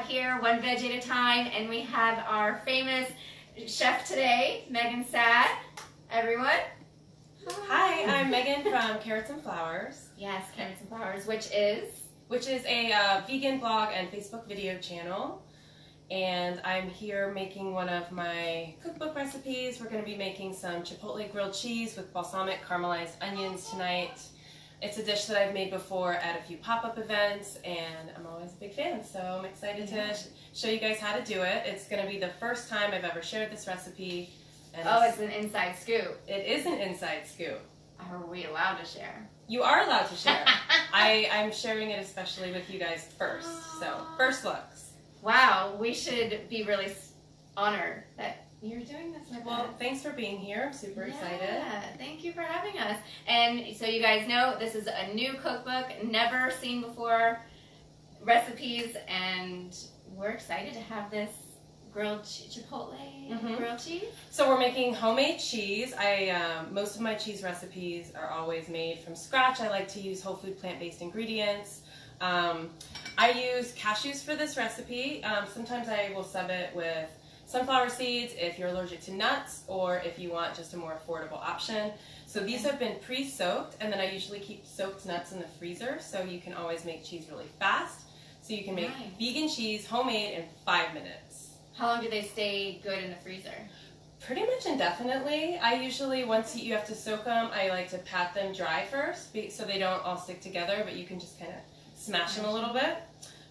here, one veg at a time, and we have our famous chef today, Megan Sad. Everyone. Hi, I'm Megan from Carrots and Flowers. Yes, Carrots and Flowers, which is a vegan blog and Facebook video channel. And I'm here making one of my cookbook recipes. We're going to be making some Chipotle Grilled Cheese with Balsamic Caramelized Onions tonight. It's a dish that I've made before at a few pop-up events, and I'm always a big fan, so I'm excited to show you guys how to do it. It's going to be the first time I've ever shared this recipe. And it's an inside scoop. It is an inside scoop. Are we allowed to share? You are allowed to share. I'm sharing it especially with you guys first, so first looks. Wow, we should be really honored that you're doing this with us. Well, thanks for being here. I'm super excited. Yeah, thank you for having us. And so you guys know this is a new cookbook, never seen before recipes, and we're excited to have this grilled Chipotle grilled cheese. So we're making homemade cheese. Most of my cheese recipes are always made from scratch. I like to use whole food plant-based ingredients. I use cashews for this recipe. Sometimes I will sub it with sunflower seeds if you're allergic to nuts, or if you want just a more affordable option. So these have been pre-soaked, and then I usually keep soaked nuts in the freezer, so you can always make cheese really fast. So you can make vegan cheese homemade in 5 minutes. How long do they stay good in the freezer? Pretty much indefinitely. I usually, once you have to soak them, I like to pat them dry first so they don't all stick together, but you can just kind of smash them a little bit.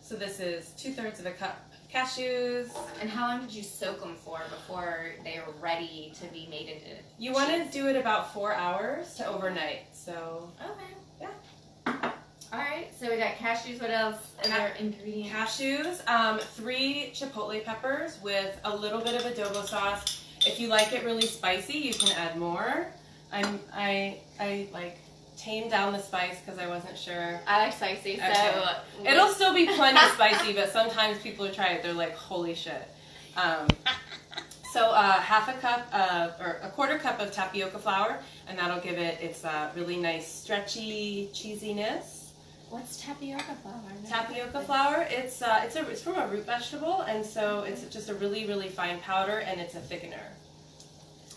So this is 2/3 of a cup of cashews. And how long did you soak them for before they were ready to be made into cheese? You want to do it about 4 hours to overnight. So yeah. All right, so we got cashews. What else? Other ingredients? Cashews, 3 chipotle peppers with a little bit of adobo sauce. If you like it really spicy, you can add more. I like tamed down the spice because I wasn't sure. I like spicy, okay. So it'll still be plenty spicy, but sometimes people who try it, they're like, holy shit. So half a cup or a 1/4 cup of tapioca flour, and that'll give it its really nice stretchy cheesiness. What's tapioca flour? Tapioca flour, it's from a root vegetable, and so it's just a really fine powder, and it's a thickener.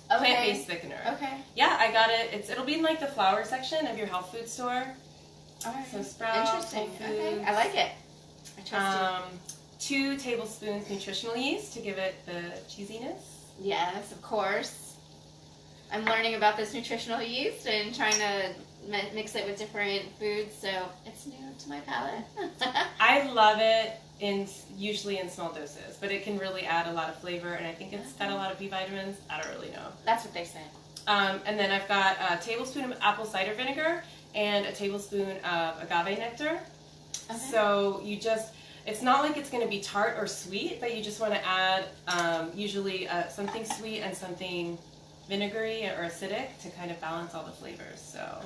Plant-based thickener. Okay. Yeah, I got it. It'll be in like the flour section of your health food store. All right. So Sprouts, interesting. Whole Foods. Okay. I like it. I trust you. 2 tablespoons nutritional yeast to give it the cheesiness. Yes, of course. I'm learning about this nutritional yeast and trying to mix it with different foods, so it's new to my palate. I love it usually in small doses, but it can really add a lot of flavor, and I think it's got a lot of B vitamins. I don't really know. That's what they say. And then I've got a tablespoon of apple cider vinegar and a tablespoon of agave nectar. Okay. So it's not like it's going to be tart or sweet, but you just want to add usually something sweet and something vinegary or acidic to kind of balance all the flavors. So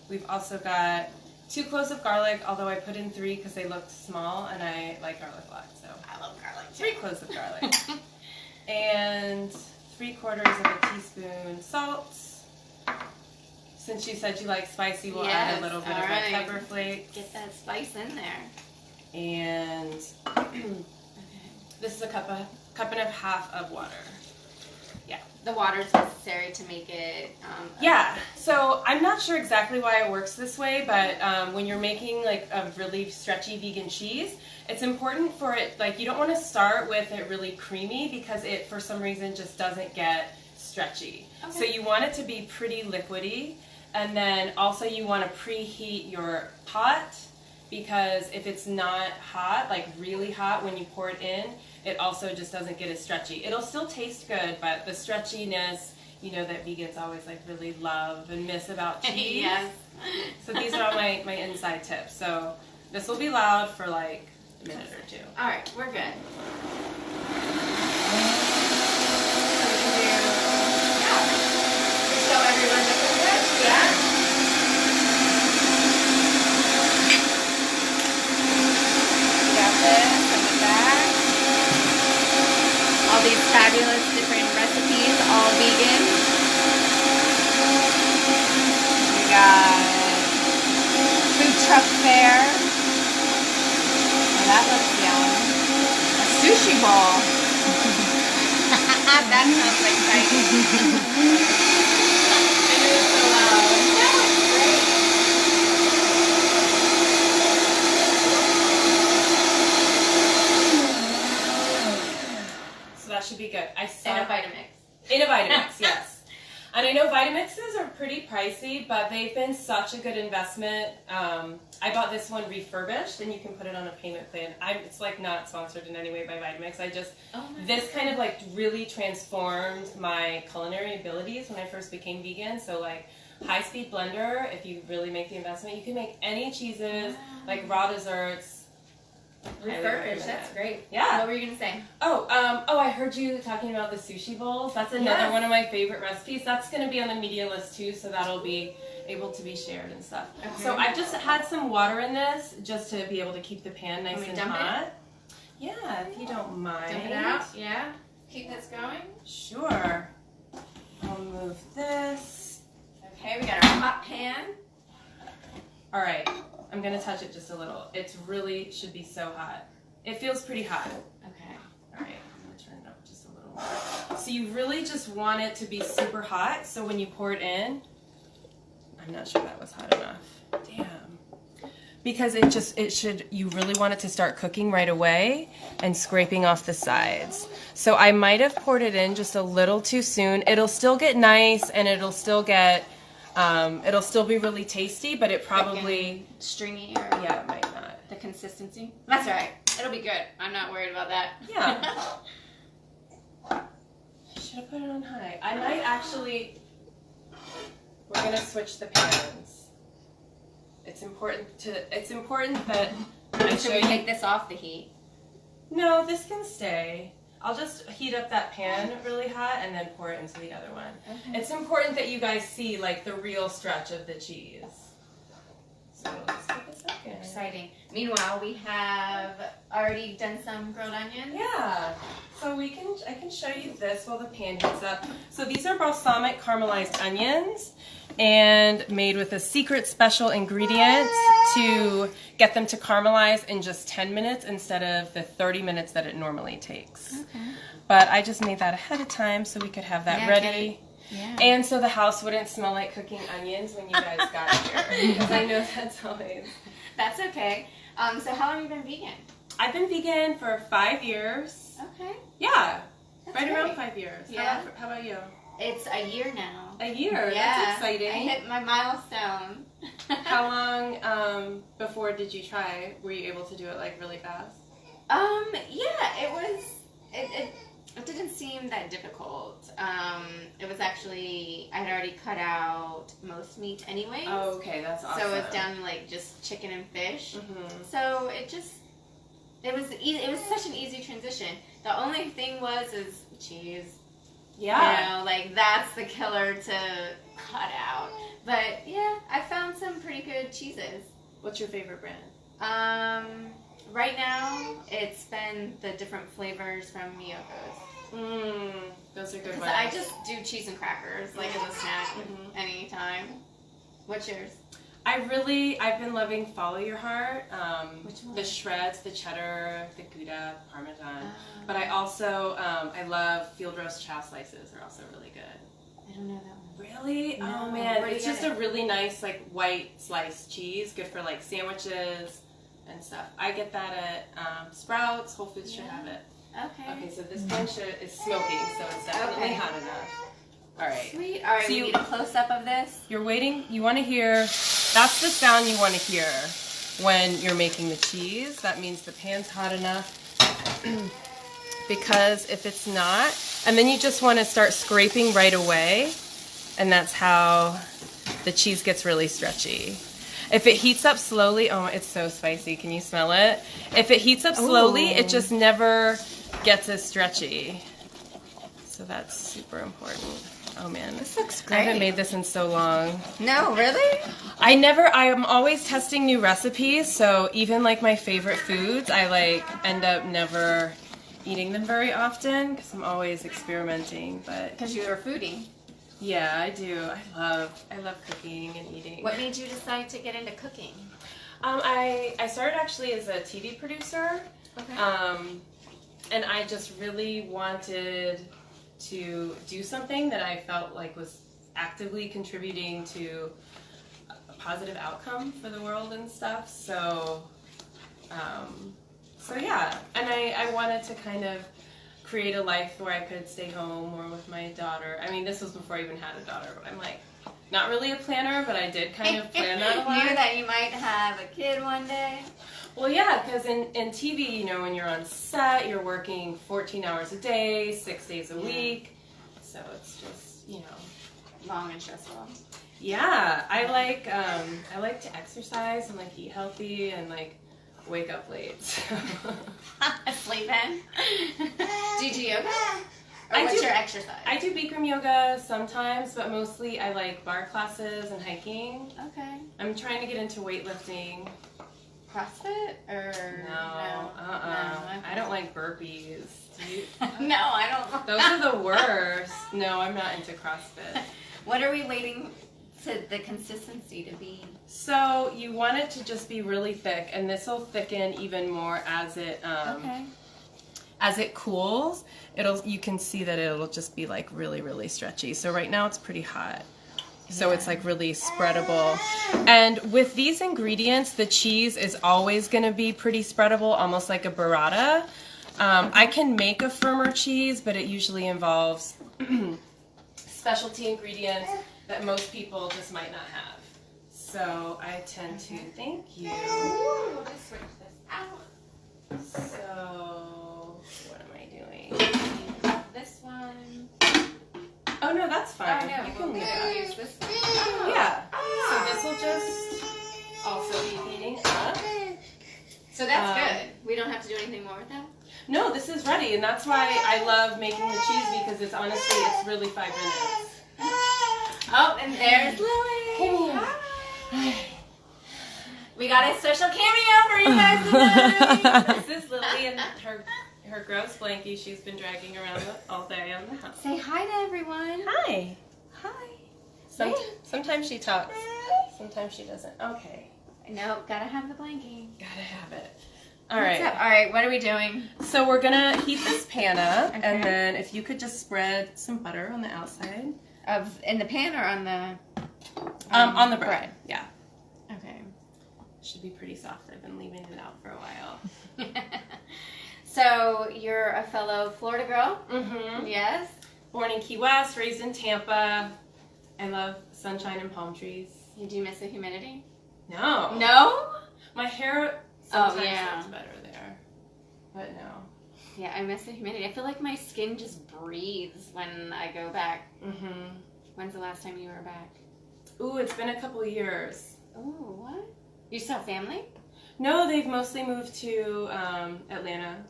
we've also got 2 cloves of garlic, although I put in 3 because they looked small, and I like garlic a lot. So I love garlic too. 3 cloves of garlic. And 3/4 of a teaspoon salt. Since you said you like spicy, we'll add a little bit of red pepper flakes. Get that spice in there. And this is a cup and a half of water. Yeah. The water is necessary to make it. Yeah. So I'm not sure exactly why it works this way, but when you're making like a really stretchy vegan cheese, it's important for it. Like you don't want to start with it really creamy because it, for some reason, just doesn't get stretchy. Okay. So you want it to be pretty liquidy, and then also you want to preheat your pot, because if it's not hot, like really hot when you pour it in, it also just doesn't get as stretchy. It'll still taste good, but the stretchiness, you know, that vegans always like really love and miss about cheese. Yes. So these are all my inside tips. So this will be loud for like a minute or 2. All right, we're good. Show everyone the cookbook. Yeah. All these fabulous different recipes, all vegan. We got food truck fair. Oh, that looks yum. sushi ball. That sounds exciting. I know it's so loud. That was great. So that should be good. In a Vitamix. In a Vitamix, yes. And I know Vitamixes are pretty pricey, but they've been such a good investment. I bought this one refurbished, and you can put it on a payment plan. It's like not sponsored in any way by Vitamix. This kind of like really transformed my culinary abilities when I first became vegan. So like high-speed blender, if you really make the investment, you can make any cheeses, like raw desserts. Refurbished, that's great. Yeah. What were you going to say? I heard you talking about the sushi bowls. That's another one of my favorite recipes. That's going to be on the media list too, so that'll be able to be shared and stuff. Okay. So I've just had some water in this just to be able to keep the pan nice and hot. Yeah, if you don't mind. Dump it out, yeah. Keep this going. Sure. I'll move this. Okay, we got our hot pan. All right. I'm going to touch it just a little. It really should be so hot. It feels pretty hot. Okay. All right. I'm going to turn it up just a little more. So you really just want it to be super hot. So when you pour it in, I'm not sure that was hot enough. Damn. Because you really want it to start cooking right away and scraping off the sides. So I might have poured it in just a little too soon. It'll still get nice and it'll still get... it'll still be really tasty, but it probably... Stringy or... Yeah, it might not. The consistency? That's all right. It'll be good. I'm not worried about that. Yeah. Should have put it on high. I might actually... We're going to switch the pans. It's important that I Should we take this off the heat? No, this can stay. I'll just heat up that pan really hot and then pour it into the other one. Okay. It's important that you guys see like the real stretch of the cheese. So let's take a second. Exciting. Meanwhile, we have already done some grilled onions. Yeah. So I can show you this while the pan heats up. So these are balsamic caramelized onions and made with a secret special ingredient to get them to caramelize in just 10 minutes instead of the 30 minutes that it normally takes. Okay. But I just made that ahead of time so we could have that ready. Yeah. And so the house wouldn't smell like cooking onions when you guys got here. Because I know that's always... That's okay. So how long have you been vegan? I've been vegan for 5 years. Okay. Yeah. That's right great. Around 5 years. Yeah. How about you? It's a year now. A year? Yeah. That's exciting. I hit my milestone. How long before did you try? Were you able to do it like really fast? Yeah, it didn't seem that difficult. It was actually, I had already cut out most meat anyways. Oh, okay, that's awesome. So it's down to like just chicken and fish. Mm-hmm. So it was such an easy transition. The only thing is cheese. Yeah. You know, like that's the killer to cut out. But yeah, I found some pretty good cheeses. What's your favorite brand? Right now, it's been the different flavors from Miyoko's. Those are good ones. I just do cheese and crackers, like as a snack, anytime. What's yours? I've been loving Follow Your Heart. Which one? The shreds, the cheddar, the Gouda, Parmesan. But I also, I love field roast chow slices. They're also really good. I don't know that one. Really? No. Oh man, it's just a really nice like white sliced cheese, good for like sandwiches and stuff. I get that at Sprouts. Whole Foods should have it. Okay, so this one is smoking, so it's definitely hot enough. All right. Sweet. All right, so we need a close-up of this. You're waiting. You want to hear, that's the sound you want to hear when you're making the cheese. That means the pan's hot enough. Because if it's not, and then you just want to start scraping right away, and that's how the cheese gets really stretchy. If it heats up slowly, oh, it's so spicy. Can you smell it? If it heats up slowly, it just never gets as stretchy. So that's super important. Oh man, this looks great. I haven't made this in so long. No, really? I'm always testing new recipes, so even like my favorite foods, I like end up never eating them very often because I'm always experimenting. But because you're a foodie. Yeah, I do. I love cooking and eating. What made you decide to get into cooking? I started actually as a TV producer. Okay. And I just really wanted to do something that I felt like was actively contributing to a positive outcome for the world and stuff. So yeah, and I wanted to kind of create a life where I could stay home more with my daughter. I mean, this was before I even had a daughter, but I'm like, not really a planner, but I did kind of plan that a lot. Knew that you might have a kid one day. Well, yeah, because in TV, you know, when you're on set, you're working 14 hours a day, 6 days a week. So it's just, you know, long and stressful. Yeah, I like to exercise and like eat healthy and like wake up late. Sleep in. Do you do yoga? Or what's your exercise? I do Bikram yoga sometimes, but mostly I like bar classes and hiking. Okay. I'm trying to get into weightlifting. CrossFit or no? No, okay. I don't like burpees. Do you? No, I don't. Those are the worst. No, I'm not into CrossFit. What are we waiting to the consistency to be? So you want it to just be really thick, and this will thicken even more as it as it cools. You can see that it'll just be like really, really stretchy. So right now it's pretty hot. So it's like really spreadable. And with these ingredients, the cheese is always going to be pretty spreadable, almost like a burrata. I can make a firmer cheese, but it usually involves specialty ingredients that most people just might not have. So I tend to, thank you. We'll just switch this out. So what am I doing? This one. Oh no, that's fine. Oh, no, you can leave I'll it. use this one. Yeah. So this will just also be heating up. So that's good. We don't have to do anything more with that? No, this is ready, and that's why I love making the cheese, because it's honestly, it's really 5 minutes. Oh, and there's Lily. Hi. We got a special cameo for you guys today. This is Lily and her gross blankie she's been dragging around all day on the house. Say hi to everyone. Hi. Hi. Sometimes she talks, sometimes she doesn't. Okay. No, gotta have the blankie. Gotta have it. All right. All right, what are we doing? So we're gonna heat this pan up, Okay. and then if you could just spread some butter on the outside. In the pan or on the On the bread. Yeah. Okay. Should be pretty soft. I've been leaving it out for a while. So you're a fellow Florida girl? Mm-hmm. Yes. Born in Key West, raised in Tampa. I love sunshine and palm trees. You do miss the humidity? No. No? My hair sometimes looks better there. But no. Yeah, I miss the humidity. I feel like my skin just breathes when I go back. Mm-hmm. When's the last time you were back? Ooh, it's been a couple years. Oh, what? You still have family? No, they've mostly moved to Atlanta.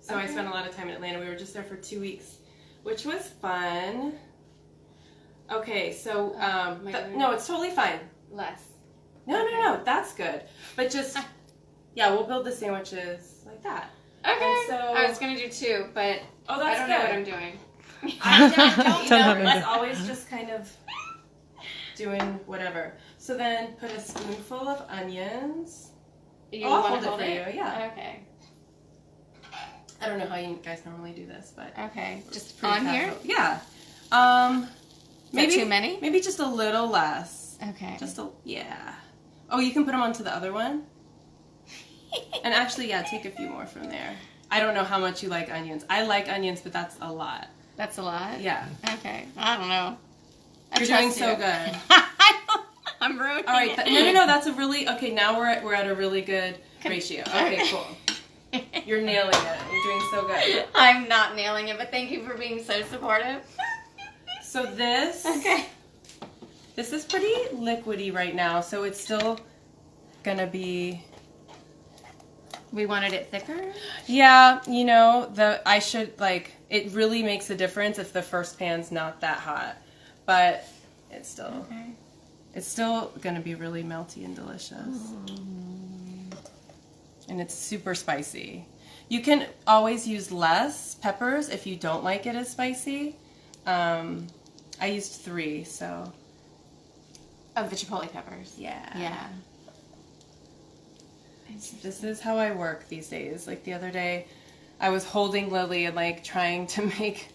So I Okay. spent a lot of time in Atlanta. We were just there for 2 weeks, which was fun. Okay, so no, it's totally fine. Less. No, that's good. But just, yeah, we'll build the sandwiches like that. Okay. And so, I was going to do 2, but oh, I that's don't good. know what I'm doing. I don't know. It's always just kind of doing whatever. So then put a spoonful of onions. I'll hold it for you, yeah. Okay. I don't know how you guys normally do this, but Okay. Just pretty on here? casual. Yeah. Maybe too many? Maybe just a little less. Okay. Yeah. Oh, you can put them onto the other one? And actually, yeah, take a few more from there. I don't know how much you like onions. I like onions, but that's a lot. That's a lot? Yeah. Okay. I don't know. You're doing so good. I'm ruining All right. it. No. That's a really, okay, now we're at a really good ratio. Okay, cool. You're nailing it. You're doing so good. I'm not nailing it, but thank you for being so supportive. So this is pretty liquidy right now, so it's still gonna be. We wanted it thicker? Yeah, you know, it really makes a difference if the first pan's not that hot, but it's still gonna be really melty and delicious. And it's super spicy. You can always use less peppers if you don't like it as spicy. I used 3, so. Of the chipotle peppers. Yeah. Yeah. This is how I work these days. Like the other day, I was holding Lily and like trying to make,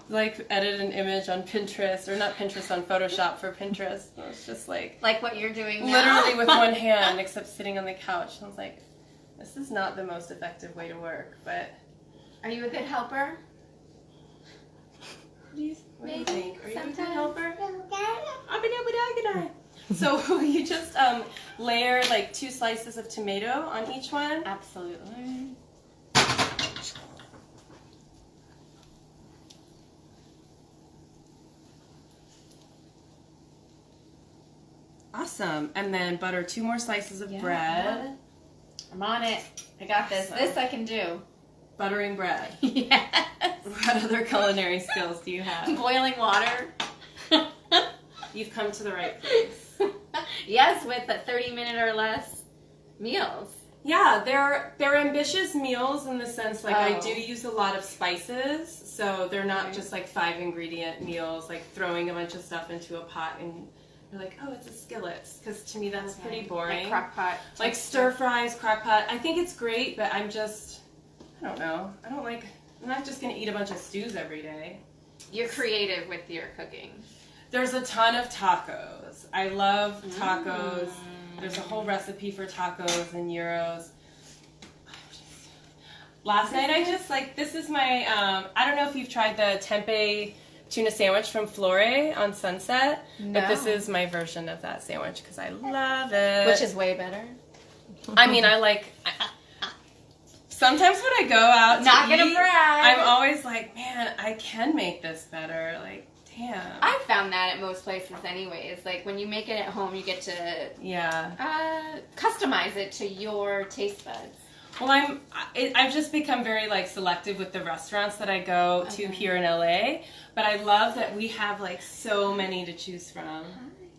like edit an image on Pinterest, or not Pinterest, on Photoshop for Pinterest. And it was just like what you're doing now. Literally with one hand, except sitting on the couch. And I was like, this is not the most effective way to work, but. Are you a good helper? What do you think? Are you a good helper? Sometimes. So you just layer like 2 slices of tomato on each one. Absolutely. Awesome. And then butter 2 more slices of bread. I'm on it. I got this. This I can do. Buttering bread. Yes. What other culinary skills do you have? Boiling water. You've come to the right place. Yes, with the 30-minute or less meals. Yeah, they're ambitious meals in the sense like I do use a lot of spices, so they're not just like 5-ingredient meals, like throwing a bunch of stuff into a pot and you're like, oh, it's a skillet, because to me that's pretty boring. Like crock pot. Like stir fries, crock pot. I think it's great, but I don't know. I'm not just going to eat a bunch of stews every day. You're creative with your cooking. There's a ton of tacos. I love tacos. There's a whole recipe for tacos and gyros. Last night I just this is my, I don't know if you've tried the tempeh tuna sandwich from Flore on Sunset, but this is my version of that sandwich because I love it. Which is way better. I mean, sometimes when I go out Not to gonna eat, brag. I'm always like, man, I can make this better. Like, damn. I've found that at most places anyways. Like when you make it at home, you get to customize it to your taste buds. Well, I've just become very selective with the restaurants that I go to here in LA, but I love that we have so many to choose from.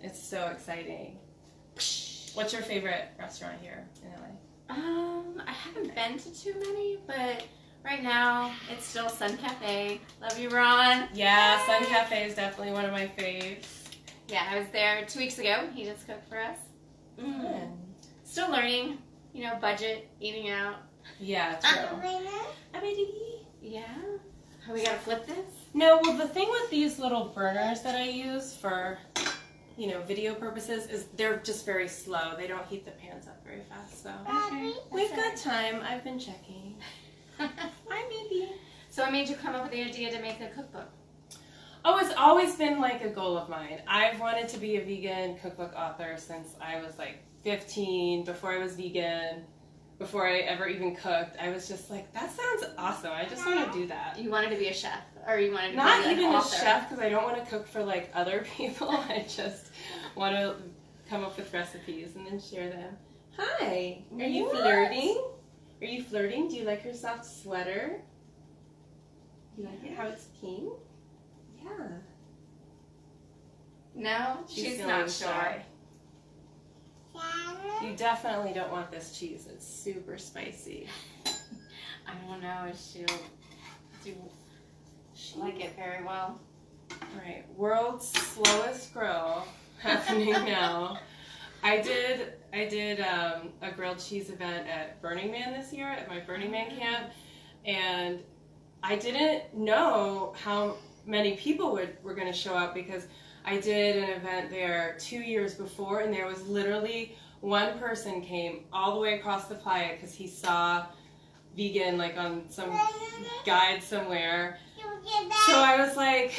It's so exciting. What's your favorite restaurant here in LA? I haven't been to too many, but right now it's still Sun Cafe. Love you, Ron. Yeah, Sun Cafe is definitely one of my faves. Yeah, I was there 2 weeks ago. He just cooked for us. Still learning. Budget, eating out. Yeah, true. Yeah. How we gotta flip this? No, well, the thing with these little burners that I use for, video purposes is they're just very slow. They don't heat the pans up very fast, so. We've got time. I've been checking. Hi, baby. So what made you come up with the idea to make a cookbook? Oh, it's always been a goal of mine. I've wanted to be a vegan cookbook author since I was 15, before I was vegan, before I ever even cooked. I was just like, that sounds awesome. I just want to do that. You wanted to be a chef, or you wanted to Not be even an a author? chef, because I don't want to cook for other people. I just want to come up with recipes and then share them. Hi, are you flirting? Are you flirting? Do you like her soft sweater? Do you like it how it's pink? Yeah. No, she's not sure. You definitely don't want this cheese. It's super spicy. I don't know if she'll like it very well. All right, world's slowest grill happening now. I did a grilled cheese event at Burning Man this year at my Burning Man camp, and I didn't know how many people were going to show up because I did an event there 2 years before, and there was literally one person came all the way across the playa because he saw vegan on some guide somewhere. So I was I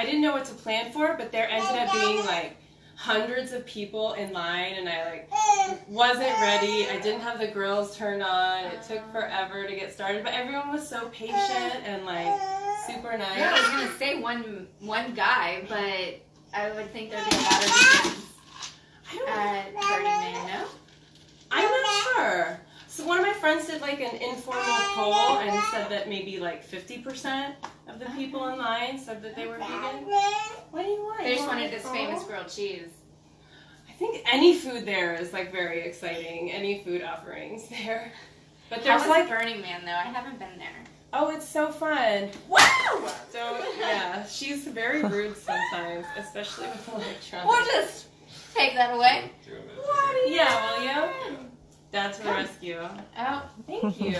didn't know what to plan for, but there ended up being hundreds of people in line, and I wasn't ready. I didn't have the grills turned on. It took forever to get started, but everyone was so patient and super nice. Yeah, I was gonna say one guy, but I would think there'd be a lot of vegans at Burning Man, no? I'm not sure. So one of my friends did an informal poll and said that maybe 50% of the people in line said that they were vegan. What do you want? They just wanted this famous grilled cheese. I think any food there is very exciting. Any food offerings there. But there's How was Burning Man though? I haven't been there. Oh, it's so fun. Wow! Yeah, she's very rude sometimes, especially with electronics. We'll just take that away. Yeah, will you? Dad to the rescue. Oh, thank you.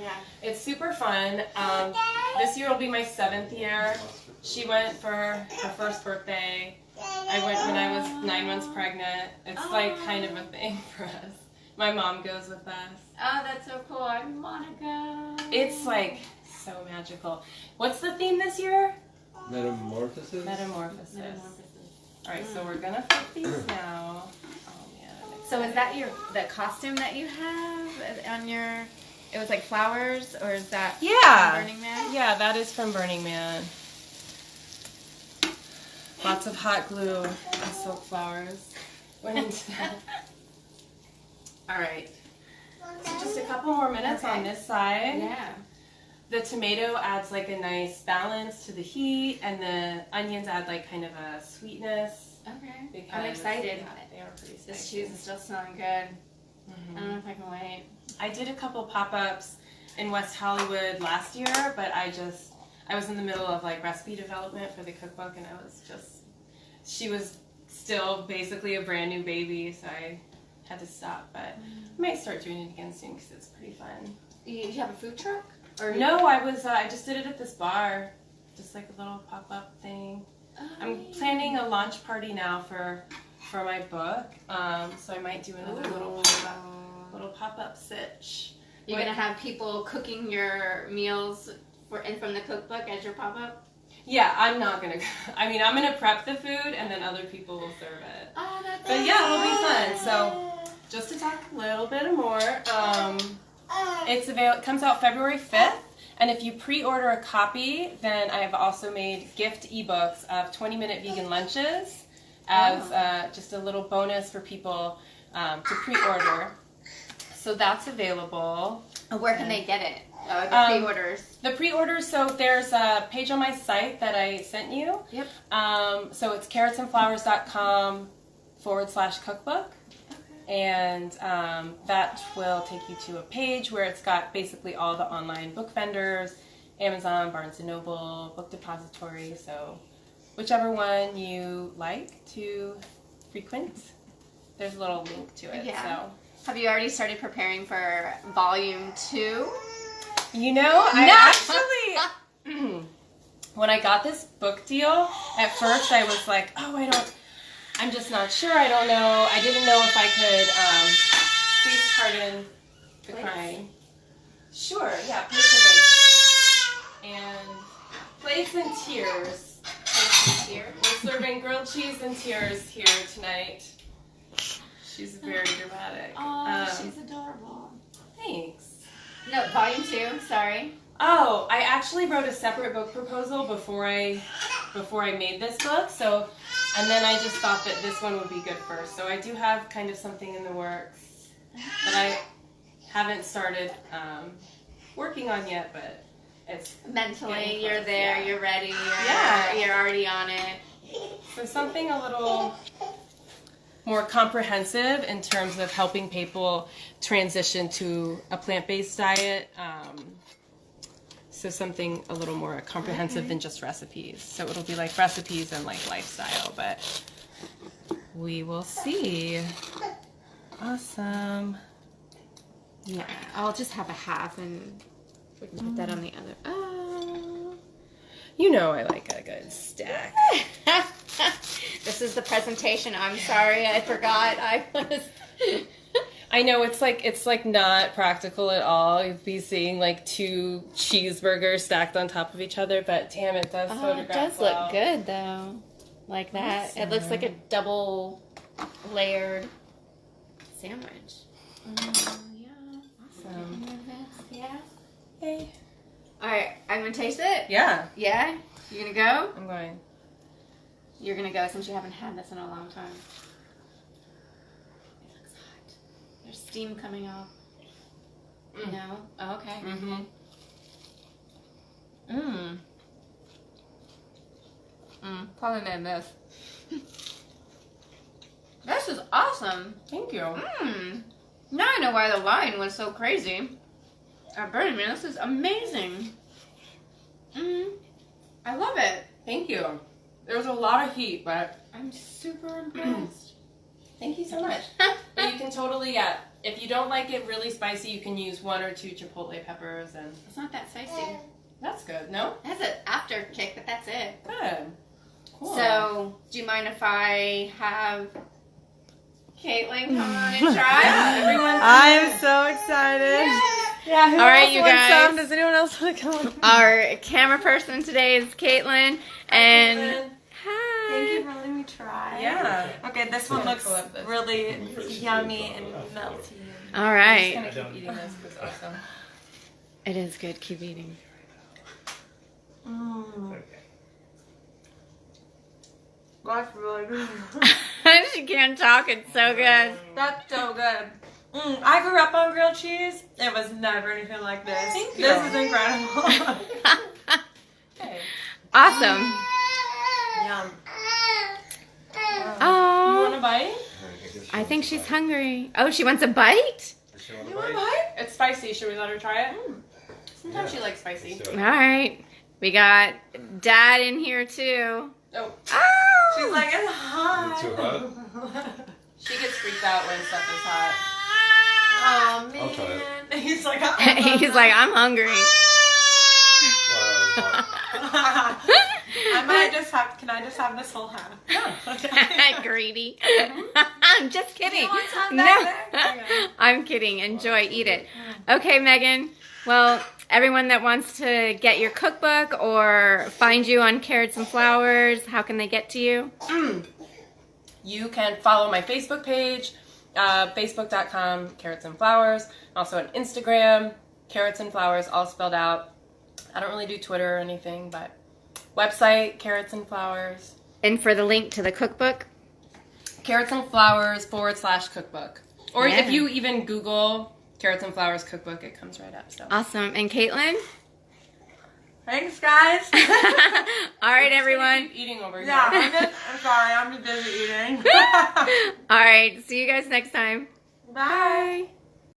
Yeah. It's super fun. This year will be my 7th year. She went for her first birthday. I went when I was 9 months pregnant. It's like kind of a thing for us. My mom goes with us. Oh, that's so cool. I want to go. It's like so magical. What's the theme this year? Metamorphosis? Metamorphosis. All right, so we're going to flip these now. Oh, man. So is that the costume that you have on your... It was like flowers, or is that from Burning Man? Yeah, that is from Burning Man. Lots of hot glue and silk flowers went into that. All right. So just a couple more minutes on this side. Yeah. The tomato adds like a nice balance to the heat, and the onions add like kind of a sweetness. Okay. I'm excited. They are pretty spicy. This cheese is still smelling good. I don't know if I can wait. I did a couple pop-ups in West Hollywood last year, but I was in the middle of like recipe development for the cookbook, and she was still basically a brand new baby, so I had to stop, but I might start doing it again soon because it's pretty fun. You have a food truck? Or No, I just did it at this bar, just like a little pop-up thing. I'm planning a launch party now for my book, so I might do another little pop-up sitch. You're going to have people cooking your meals from the cookbook as your pop-up? Yeah, I'm not going to, I'm going to prep the food and then other people will serve it. Oh, that's But yeah, it'll be fun. So just to talk a little bit more, it comes out February 5th. And if you pre-order a copy, then I've also made gift ebooks of 20-minute vegan lunches as just a little bonus for people to pre-order. So that's available. Where can they get it? The pre-orders. The pre-orders, so there's a page on my site that I sent you. Yep. So it's carrotsandflowers.com/cookbook. And that will take you to a page where it's got basically all the online book vendors, Amazon, Barnes & Noble, Book Depository, so whichever one you like to frequent, there's a little link to it. Yeah. So. Have you already started preparing for volume 2? You know, I actually, when I got this book deal, at first I was like, I'm just not sure, I don't know, I didn't know if I could, please pardon the crying. Sure, yeah, plates and plates and tears. We're serving grilled cheese and tears here tonight. She's very dramatic. Oh, she's adorable. Thanks. No, volume 2, sorry. Oh, I actually wrote a separate book proposal before I made this book, and then I just thought that this one would be good first. So I do have kind of something in the works that I haven't started working on yet, but it's mentally you're there, you're ready, you're already on it. So something a little more comprehensive in terms of helping people transition to a plant-based diet. So something a little more comprehensive than just recipes. So it'll be like recipes and like lifestyle, but we will see. Awesome. Yeah, I'll just have a half and we can put that on the other. Oh. You know I like a good stack. This is the presentation. I'm sorry, I forgot. I know it's like not practical at all. You'd be seeing like 2 cheeseburgers stacked on top of each other, but damn, it does photograph it does well. look good though. Like that. Awesome. It looks like a double layered sandwich. Yeah. Awesome. Yeah. Hey. Alright, I'm gonna taste it? Yeah. Yeah? You gonna go? I'm going. You're gonna go since you haven't had this in a long time. It looks hot. There's steam coming off. No? Oh, okay. Probably made this. This is awesome. Thank you. Now I know why the line was so crazy. Burning Man, this is amazing. I love it. Thank you. There was a lot of heat, but I'm super impressed. Thank you so much. But you can totally, if you don't like it really spicy, you can use 1 or 2 chipotle peppers. And It's not that spicy. that's good, no? It has an after kick, but that's it. Good. Cool. So, do you mind if I have Katelyn come on and try? Yeah, everyone. I'm so excited. Yeah, who All right, else you wants guys. some? Does anyone else want to come? Our camera person today is Katelyn. And Katelyn. hi. Thank you for letting me try. Yeah. Okay, this one looks pull up this. really yummy and melty. All I'm right. just gonna keep eating this because it's awesome. It is good. Keep eating. Mm. That's really good. She can't talk. It's so good. That's so good. I grew up on grilled cheese. It was never anything like this. Thank you. This is incredible. Okay. Awesome. Yum. You Oh, want a bite? I think she's hungry. Oh, she wants a bite? You want a bite? It's spicy. Should we let her try it? Sometimes she likes spicy. All right. We got Dad in here too. Oh, Oh! She's like, it's hot. Too hot? she gets freaked out when stuff is hot. Oh man. I'll try it. He's like, He's like, I'm hungry. I might just have. Can I just have this whole half? Okay. Greedy. I'm just kidding. You want some No, back there? Okay. I'm kidding. Enjoy, eat it. Okay, Megan. Well, everyone that wants to get your cookbook or find you on Carrots and Flowers, how can they get to you? You can follow my Facebook page, facebook.com, Carrots and Flowers. Also on Instagram, Carrots and Flowers, all spelled out. I don't really do Twitter or anything, but website, Carrots and Flowers. And for the link to the cookbook? Carrots and Flowers /cookbook. Or Yeah. if you even Google Carrots and Flowers cookbook, it comes right up. So. Awesome. And Katelyn? Thanks, guys. All right, everyone. Keep eating over here. Yeah, I'm sorry. I'm just busy eating. All right. See you guys next time. Bye. Bye.